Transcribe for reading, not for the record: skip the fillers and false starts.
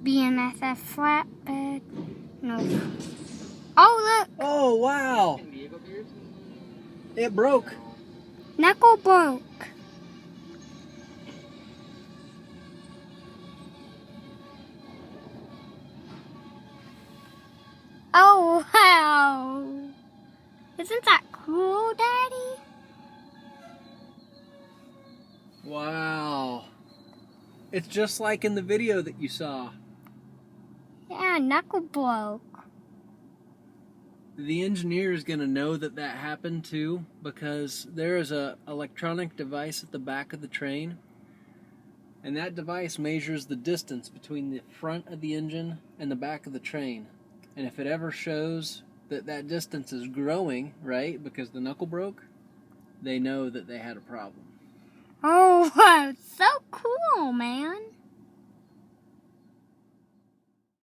BMSF flatbed. No. Oh, look! Oh, wow! It broke. Knuckle broke. Oh, wow! Isn't that cool, Daddy? Wow. It's just like in the video that you saw. Yeah, knuckle broke. The engineer is going to know that that happened too, because there is a electronic device at the back of the train, and that device measures the distance between the front of the engine and the back of the train. And if it ever shows that that distance is growing, right, because the knuckle broke, they know that they had a problem. Oh, wow!